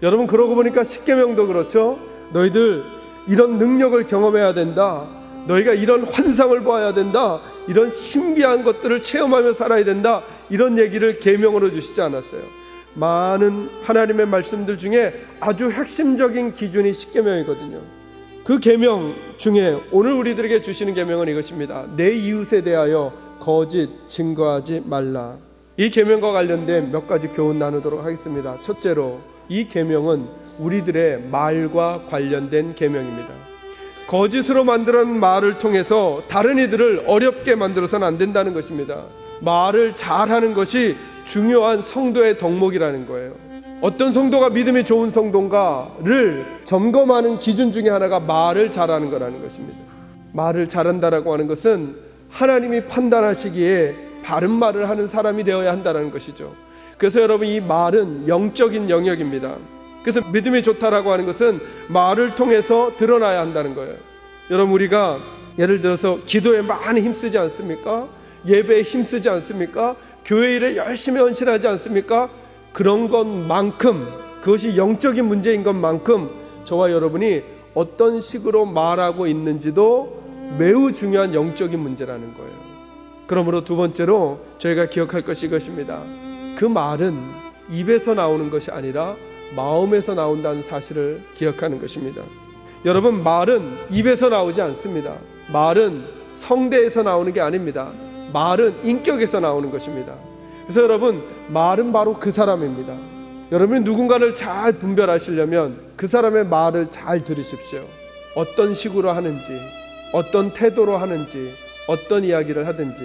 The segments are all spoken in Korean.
여러분, 그러고 보니까 십계명도 그렇죠. 너희들 이런 능력을 경험해야 된다, 너희가 이런 환상을 보아야 된다, 이런 신비한 것들을 체험하며 살아야 된다, 이런 얘기를 계명으로 주시지 않았어요. 많은 하나님의 말씀들 중에 아주 핵심적인 기준이 십계명이거든요. 그 계명 중에 오늘 우리들에게 주시는 계명은 이것입니다. 내 이웃에 대하여 거짓 증거하지 말라. 이 계명과 관련된 몇 가지 교훈 나누도록 하겠습니다. 첫째로, 이 계명은 우리들의 말과 관련된 계명입니다. 거짓으로 만들어낸 말을 통해서 다른 이들을 어렵게 만들어서는 안 된다는 것입니다. 말을 잘하는 것이 중요한 성도의 덕목이라는 거예요. 어떤 성도가 믿음이 좋은 성도인가를 점검하는 기준 중에 하나가 말을 잘하는 거라는 것입니다. 말을 잘한다라고 하는 것은 하나님이 판단하시기에 바른 말을 하는 사람이 되어야 한다는 것이죠. 그래서 여러분, 이 말은 영적인 영역입니다. 그래서 믿음이 좋다라고 하는 것은 말을 통해서 드러나야 한다는 거예요. 여러분, 우리가 예를 들어서 기도에 많이 힘쓰지 않습니까? 예배에 힘쓰지 않습니까? 교회 일에 열심히 헌신하지 않습니까? 그런 것만큼, 그것이 영적인 문제인 것만큼 저와 여러분이 어떤 식으로 말하고 있는지도 매우 중요한 영적인 문제라는 거예요. 그러므로 두 번째로 저희가 기억할 것이 이것입니다. 그 말은 입에서 나오는 것이 아니라 마음에서 나온다는 사실을 기억하는 것입니다. 여러분, 말은 입에서 나오지 않습니다. 말은 성대에서 나오는 게 아닙니다. 말은 인격에서 나오는 것입니다. 그래서 여러분, 말은 바로 그 사람입니다. 여러분이 누군가를 잘 분별하시려면 그 사람의 말을 잘 들으십시오. 어떤 식으로 하는지, 어떤 태도로 하는지, 어떤 이야기를 하든지.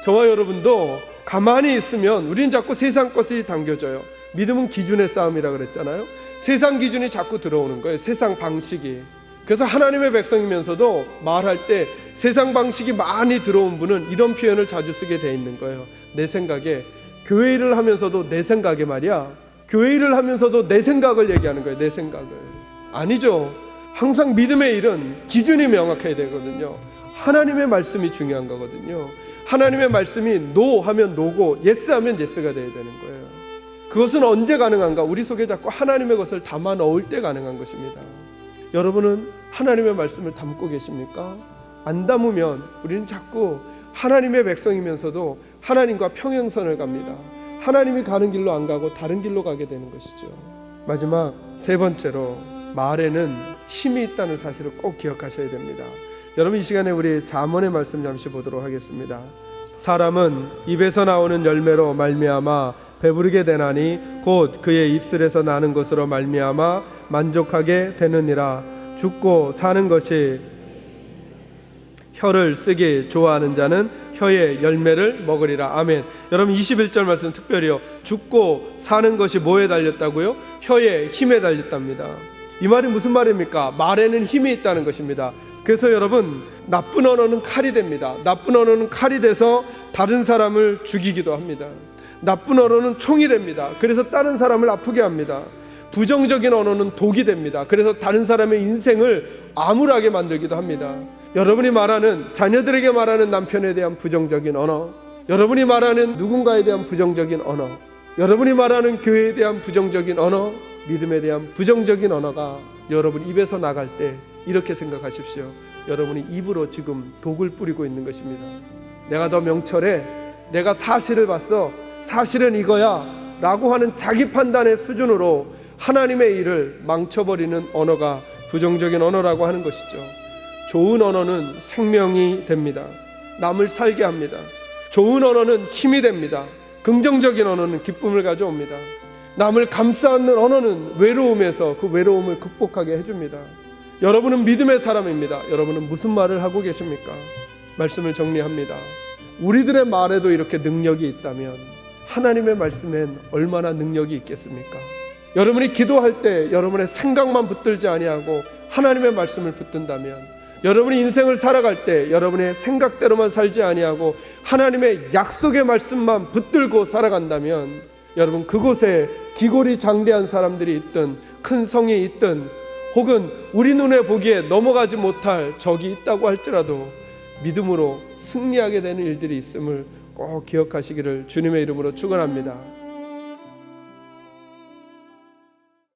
저와 여러분도 가만히 있으면 우리는 자꾸 세상 것이 당겨져요. 믿음은 기준의 싸움이라 그랬잖아요. 세상 기준이 자꾸 들어오는 거예요. 세상 방식이. 그래서 하나님의 백성이면서도 말할 때 세상 방식이 많이 들어온 분은 이런 표현을 자주 쓰게 돼 있는 거예요. 내 생각에. 교회 일을 하면서도 내 생각에 말이야. 교회 일을 하면서도 내 생각을 얘기하는 거예요. 내 생각을. 아니죠. 항상 믿음의 일은 기준이 명확해야 되거든요. 하나님의 말씀이 중요한 거거든요. 하나님의 말씀이 노 하면 노고 예스 하면 예스가 돼야 되는 거예요. 그것은 언제 가능한가? 우리 속에 자꾸 하나님의 것을 담아 넣을 때 가능한 것입니다. 여러분은 하나님의 말씀을 담고 계십니까? 안 담으면 우리는 자꾸 하나님의 백성이면서도 하나님과 평행선을 갑니다. 하나님이 가는 길로 안 가고 다른 길로 가게 되는 것이죠. 마지막 세 번째로, 말에는 힘이 있다는 사실을 꼭 기억하셔야 됩니다. 여러분, 이 시간에 우리 잠언의 말씀 잠시 보도록 하겠습니다. 사람은 입에서 나오는 열매로 말미암아 배부르게 되나니 곧 그의 입술에서 나는 것으로 말미암아 만족하게 되느니라. 죽고 사는 것이 혀를 쓰기 좋아하는 자는 혀의 열매를 먹으리라. 아멘. 여러분, 21절 말씀 특별히요. 죽고 사는 것이 뭐에 달렸다고요? 혀의 힘에 달렸답니다. 이 말이 무슨 말입니까? 말에는 힘이 있다는 것입니다. 그래서 여러분, 나쁜 언어는 칼이 됩니다. 나쁜 언어는 칼이 돼서 다른 사람을 죽이기도 합니다. 나쁜 언어는 총이 됩니다. 그래서 다른 사람을 아프게 합니다. 부정적인 언어는 독이 됩니다. 그래서 다른 사람의 인생을 암울하게 만들기도 합니다. 여러분이 말하는, 자녀들에게 말하는 남편에 대한 부정적인 언어, 여러분이 말하는 누군가에 대한 부정적인 언어, 여러분이 말하는 교회에 대한 부정적인 언어, 믿음에 대한 부정적인 언어가 여러분 입에서 나갈 때 이렇게 생각하십시오. 여러분이 입으로 지금 독을 뿌리고 있는 것입니다. 내가 더 명철해, 내가 사실을 봤어, 사실은 이거야 라고 하는 자기 판단의 수준으로 하나님의 일을 망쳐버리는 언어가 부정적인 언어라고 하는 것이죠. 좋은 언어는 생명이 됩니다. 남을 살게 합니다. 좋은 언어는 힘이 됩니다. 긍정적인 언어는 기쁨을 가져옵니다. 남을 감싸는 언어는 외로움에서 그 외로움을 극복하게 해줍니다. 여러분은 믿음의 사람입니다. 여러분은 무슨 말을 하고 계십니까? 말씀을 정리합니다. 우리들의 말에도 이렇게 능력이 있다면 하나님의 말씀엔 얼마나 능력이 있겠습니까? 여러분이 기도할 때 여러분의 생각만 붙들지 아니하고 하나님의 말씀을 붙든다면, 여러분이 인생을 살아갈 때 여러분의 생각대로만 살지 아니하고 하나님의 약속의 말씀만 붙들고 살아간다면, 여러분, 그곳에 기골이 장대한 사람들이 있든 큰 성이 있든 혹은 우리 눈에 보기에 넘어가지 못할 적이 있다고 할지라도 믿음으로 승리하게 되는 일들이 있음을 꼭 기억하시기를 주님의 이름으로 축원합니다.